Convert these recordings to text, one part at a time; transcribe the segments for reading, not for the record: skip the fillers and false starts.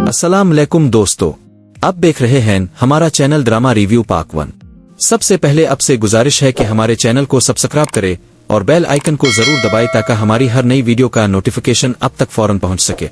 अस्सलाम वालेकुम दोस्तों, आप देख रहे हैं हमारा चैनल ड्रामा रिव्यू पार्ट 1। सबसे पहले आपसे गुजारिश है कि हमारे चैनल को सब्सक्राइब करें और बेल आइकन को जरूर दबाएं ताकि हमारी हर नई वीडियो का नोटिफिकेशन आप तक फौरन पहुंच सके।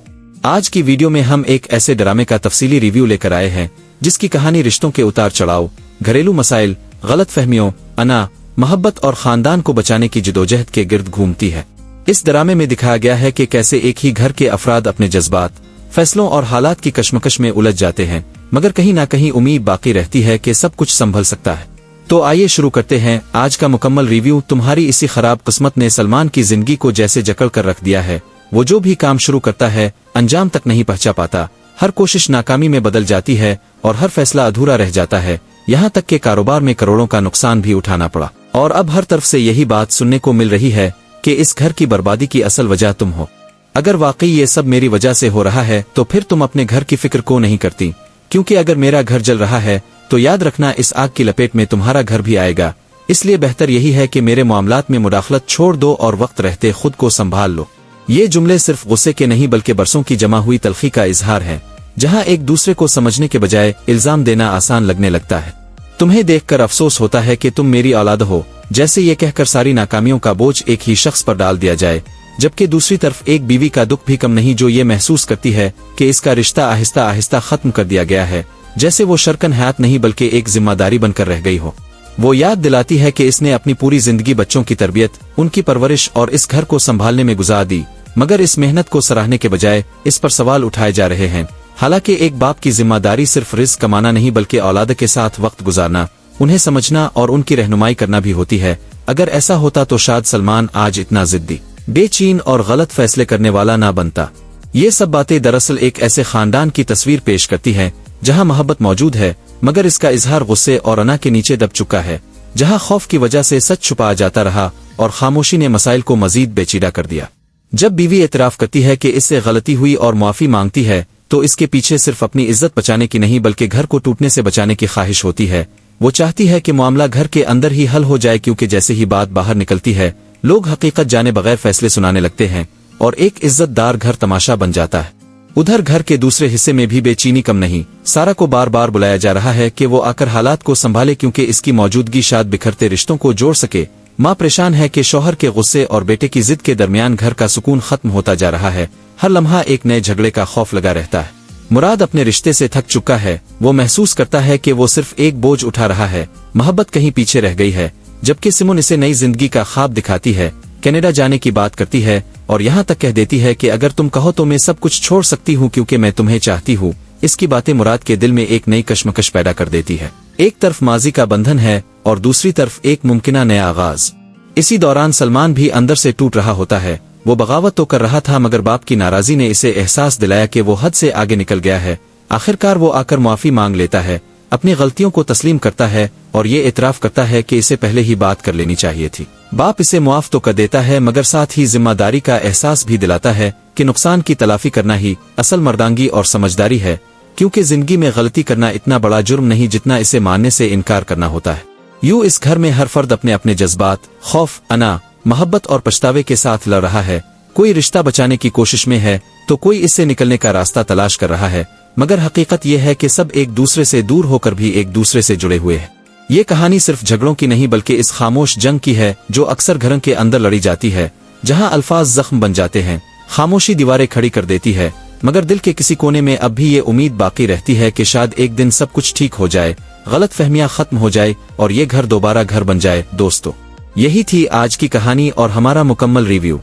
आज की वीडियो में हम एक ऐसे ड्रामे का तफसीली रिव्यू लेकर आए हैं जिसकी कहानी रिश्तों के उतार चढ़ाव, घरेलू मसाइल, गलत फहमियों, अना, मोहब्बत और खानदान को बचाने की जदोजहद के गिर्द घूमती है। इस ड्रामे में दिखाया गया है कि कैसे एक ही घर के अफराद अपने जज्बात, फैसलों और हालात की कशमकश में उलझ जाते हैं, मगर कहीं ना कहीं उम्मीद बाकी रहती है कि सब कुछ संभल सकता है। तो आइए शुरू करते हैं आज का मुकम्मल रिव्यू। तुम्हारी इसी खराब किस्मत ने सलमान की जिंदगी को जैसे जकड़ कर रख दिया है। वो जो भी काम शुरू करता है अंजाम तक नहीं पहुंचा पाता, हर कोशिश नाकामी में बदल जाती है और हर फैसला अधूरा रह जाता है। यहाँ तक के कारोबार में करोड़ों का नुकसान भी उठाना पड़ा और अब हर तरफ से यही बात सुनने को मिल रही है कि इस घर की बर्बादी की असल वजह तुम हो। अगर वाकई ये सब मेरी वजह से हो रहा है तो फिर तुम अपने घर की फिक्र को नहीं करती, क्योंकि अगर मेरा घर जल रहा है तो याद रखना इस आग की लपेट में तुम्हारा घर भी आएगा। इसलिए बेहतर यही है कि मेरे मामलात में मुदाखलत छोड़ दो और वक्त रहते खुद को संभाल लो। ये जुमले सिर्फ गुस्से के नहीं बल्कि बरसों की जमा हुई तलखी का इजहार है, जहाँ एक दूसरे को समझने के बजाय इल्जाम देना आसान लगने लगता है। तुम्हें देखकर अफसोस होता है कि तुम मेरी औलाद हो, जैसे ये कहकर सारी नाकामियों का बोझ एक ही शख्स पर डाल दिया जाए, जबकि दूसरी तरफ एक बीवी का दुख भी कम नहीं जो ये महसूस करती है कि इसका रिश्ता आहिस्ता आहिस्ता खत्म कर दिया गया है, जैसे वो शर्कन हयात नहीं बल्कि एक जिम्मेदारी बनकर रह गई हो। वो याद दिलाती है कि इसने अपनी पूरी जिंदगी बच्चों की तरबियत, उनकी परवरिश और इस घर को संभालने में गुजार दी, मगर इस मेहनत को सराहने के बजाय इस पर सवाल उठाए जा रहे हैं। हालांकि एक बाप की जिम्मेदारी सिर्फ रिज़्क कमाना नहीं बल्कि औलाद के साथ वक्त गुजारना, उन्हें समझना और उनकी रहनुमाई करना भी होती है। अगर ऐसा होता तो शायद सलमान आज इतना जिद्दी, बेचैन और गलत फैसले करने वाला ना बनता। ये सब बातें दरअसल एक ऐसे खानदान की तस्वीर पेश करती हैं जहां मोहब्बत मौजूद है, मगर इसका इजहार गुस्से और अना के नीचे दब चुका है, जहां खौफ की वजह से सच छुपाया जाता रहा और खामोशी ने मसाइल को मजीद पेचीदा कर दिया। जब बीवी एतराफ करती है कि इससे गलती हुई और मुआफी मांगती है तो इसके पीछे सिर्फ अपनी इज्जत बचाने की नहीं बल्कि घर को टूटने से बचाने की ख्वाहिश होती है। वो चाहती है कि मामला घर के अंदर ही हल हो जाए, क्योंकि जैसे ही बात बाहर निकलती है लोग हकीकत जाने बगैर फैसले सुनाने लगते हैं और एक इज्जतदार घर तमाशा बन जाता है। उधर घर के दूसरे हिस्से में भी बेचैनी कम नहीं। सारा को बार बार बुलाया जा रहा है कि वो आकर हालात को संभाले, क्योंकि इसकी मौजूदगी शायद बिखरते रिश्तों को जोड़ सके। माँ परेशान है कि शौहर के गुस्से और बेटे की जिद के दरमियान घर का सुकून खत्म होता जा रहा है। हर लम्हा एक नए झगड़े का खौफ लगा रहता है। मुराद अपने रिश्ते से थक चुका है। वो महसूस करता है कि वो सिर्फ एक बोझ उठा रहा है, मोहब्बत कहीं पीछे रह गई है। जबकि सिमोन इसे नई जिंदगी का ख्वाब दिखाती है, कनाडा जाने की बात करती है और यहाँ तक कह देती है कि अगर तुम कहो तो मैं सब कुछ छोड़ सकती हूँ क्योंकि मैं तुम्हें चाहती हूँ। इसकी बातें मुराद के दिल में एक नई कशमकश पैदा कर देती है। एक तरफ माजी का बंधन है और दूसरी तरफ एक मुमकिना नया आगाज। इसी दौरान सलमान भी अंदर से टूट रहा होता है। वो बगावत तो कर रहा था, मगर बाप की नाराजी ने इसे एहसास दिलाया कि वो हद से आगे निकल गया है। आखिरकार वो आकर माफी मांग लेता है, अपनी गलतियों को तस्लीम करता है और ये इतराफ करता है कि इसे पहले ही बात कर लेनी चाहिए थी। बाप इसे मुआफ तो कर देता है, मगर साथ ही जिम्मेदारी का एहसास भी दिलाता है कि नुकसान की तलाफी करना ही असल मर्दांगी और समझदारी है, क्योंकि जिंदगी में गलती करना इतना बड़ा जुर्म नहीं जितना इसे मानने से इनकार करना होता है। यूं इस घर में हर फर्द अपने अपने जज्बात, खौफ, अना, मोहब्बत और पछतावे के साथ लड़ रहा है। कोई रिश्ता बचाने की कोशिश में है तो कोई इससे निकलने का रास्ता तलाश कर रहा है, मगर हकीकत यह है कि सब एक दूसरे से दूर होकर भी एक दूसरे से जुड़े हुए हैं। ये कहानी सिर्फ झगड़ों की नहीं बल्कि इस खामोश जंग की है जो अक्सर घरों के अंदर लड़ी जाती है, जहां अल्फाज जख्म बन जाते हैं, खामोशी दीवारें खड़ी कर देती है, मगर दिल के किसी कोने में अब भी ये उम्मीद बाकी रहती है कि शायद एक दिन सब कुछ ठीक हो जाए, गलत फहमियां खत्म हो जाए और ये घर दोबारा घर बन जाए। दोस्तों, यही थी आज की कहानी और हमारा मुकम्मल रिव्यू।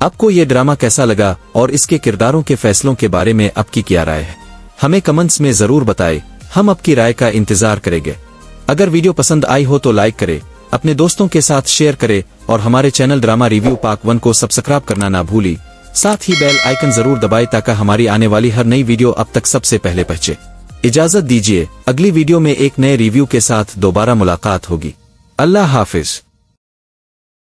आपको ये ड्रामा कैसा लगा और इसके किरदारों के फैसलों के बारे में आपकी क्या राय है, हमें कमेंट्स में जरूर बताएं। हम आपकी राय का इंतजार करेंगे। अगर वीडियो पसंद आई हो तो लाइक करें, अपने दोस्तों के साथ शेयर करें और हमारे चैनल ड्रामा रिव्यू पार्ट 1 को सब्सक्राइब करना ना भूली। साथ ही बेल आइकन जरूर दबाएं ताकि हमारी आने वाली हर नई वीडियो अब तक सबसे पहले पहुंचे। इजाजत दीजिए, अगली वीडियो में एक नए रिव्यू के साथ दोबारा मुलाकात होगी। अल्लाह हाफिज।